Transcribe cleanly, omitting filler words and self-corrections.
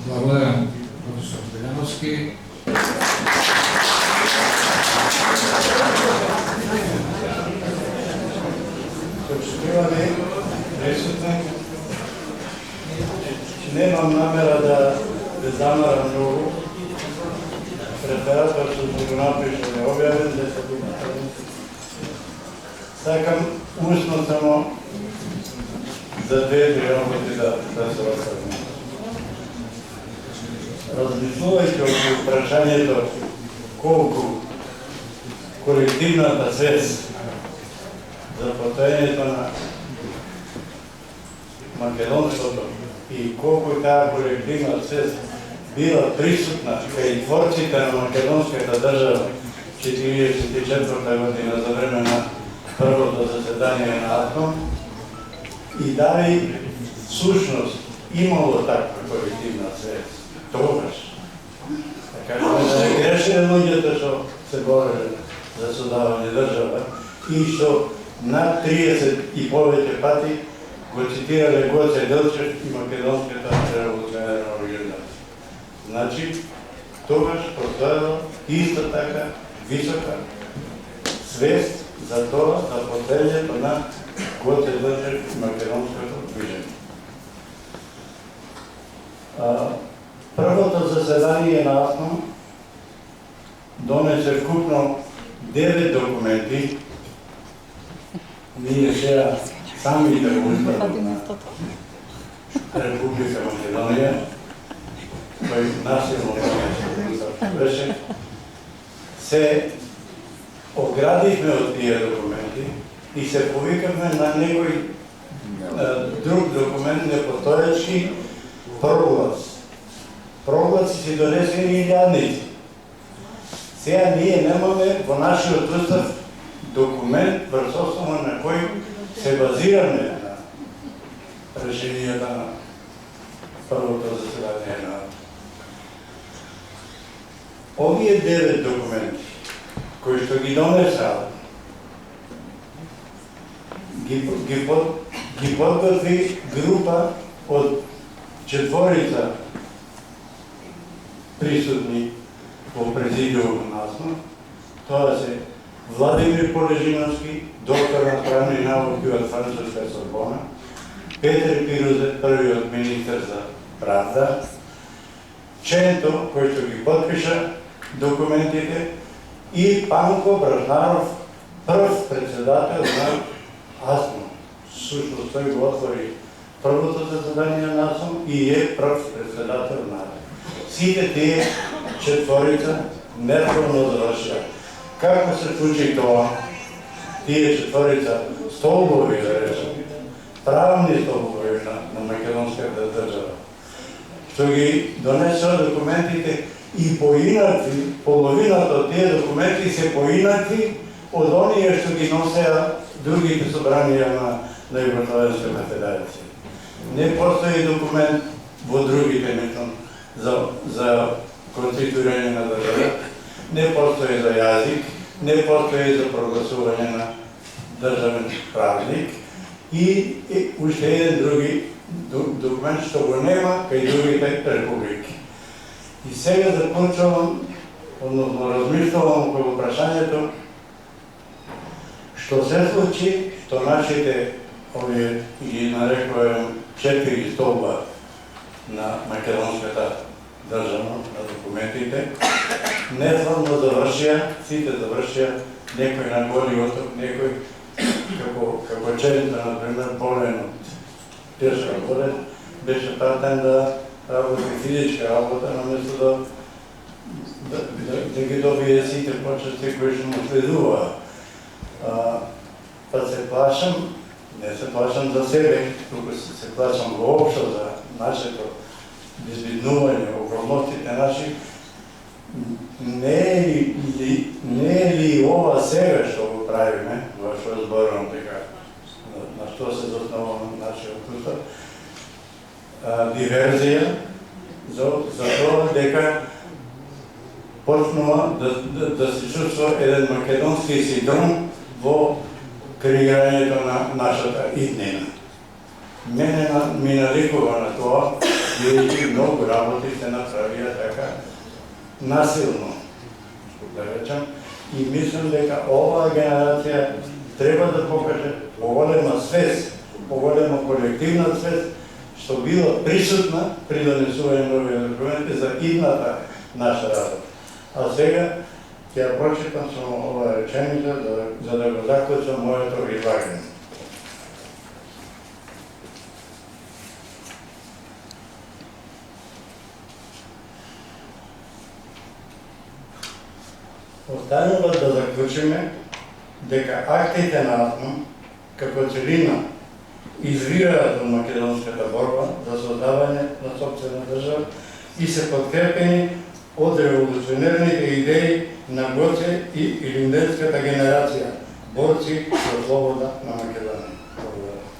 Благодарам, професор Деляновски. Почитувани присутни, немам намера да замарам многу. Рефератот што го напишал е објавен, 10 страници. Сакам устно само за 2-3 работи да се осврнем. Размислувајќи околу прашањето колку колективната свест за постојањето на македонството и колку таа колективна свест била присутна кај творците на македонската држава 1944 година за време на првото заседание на АТМ и дали сушност имало таква колективна свест тогаш. Така да не грешеле луѓето што се бореле за создавање држава и што над 30 и повеќе пати го цитирале Гоце Делчев и македонската револуционерна организација. Значи, тогаш постојала исто така висока свест за тоа да постојањето на Гоце Делчев и македонското движење. Првото заседание на АСНО донесе вкупно 9 документи. Ние сега сами да го успаваме на Република Македонија, кој насилно беше, се оградивме од тие документи и се повикавме на некој друг документ, непостоечки проглас. Прогласи се донесени илјадници. Сега ние немаме во нашиот устав документ врз основа на кој се базираме на решенијата на првото заседание на овие 9 документи кои што ги донесаа ги подготви група од 4 присутни во президиумот на АСНО. Тоа се Владимир Полежиновски, доктор на правни науки од Француска Сорбона, Петер Пирузет, првиот министер за правда, Ченто, кој што ги подпиша документите, и Панко Бражнаров, прв председател на АСНО. Сушност тој го отвори првото заседание на АСНО и е прв председател на АСНО. Сите тие 4 неформално завршија. Како се случи тоа? Тие 4 столбови, да речем, правни столбови на македонската држава, што ги донесоа документите и поинакви, половината од тие документи се поинакви од оние што ги носеа другите собранија на Југословенската федерација. Не постои документ во другите метон за конституирање на држава, не постои за јазик, не постои за прогласување на државен празник и уште еден други документ што го нема кај другите републики. И сега започнувам, односно размислувам околу прашањето што се случи, што нашите овие ги нарекувам 4 столба на македонската држава на документите, неславно завршија, сите завршија, некој на Голи оток, некој како Ченто, например, болен од тешка болест, беше пратен да работи физичка работа, наместо да ги добие сите почести кои што му следуваа. Па се плашам, не се плашам за себе, туку се плашам воопшто за нашето безбеднување, околностите наши. Не е ли ова сега што го правиме, во што зборувам дека, на што се заснова нашиот устав, диверзија за тоа дека почнува да се чувствува еден македонски синдром во креирањето на нашата иднина. Мене ми навикува на тоа бидејќи многу работи се направија така насилно, да речем, и мислам дека оваа генерација треба да покаже поголема свест, поголема колективна свест, што била присутна при донесување на овие документи за идната наша работа. А сега ќе ја прочитам само оваа реченица за да го заклучам моето излагање. Останува да заклучиме дека актите на АТМ како целина извираат од македонската борба за создавање на сопствена држава и се подкрепени од револуционерните идеи на Гоце и илинденската генерација, борци за слобода на Македонија. Благодарам.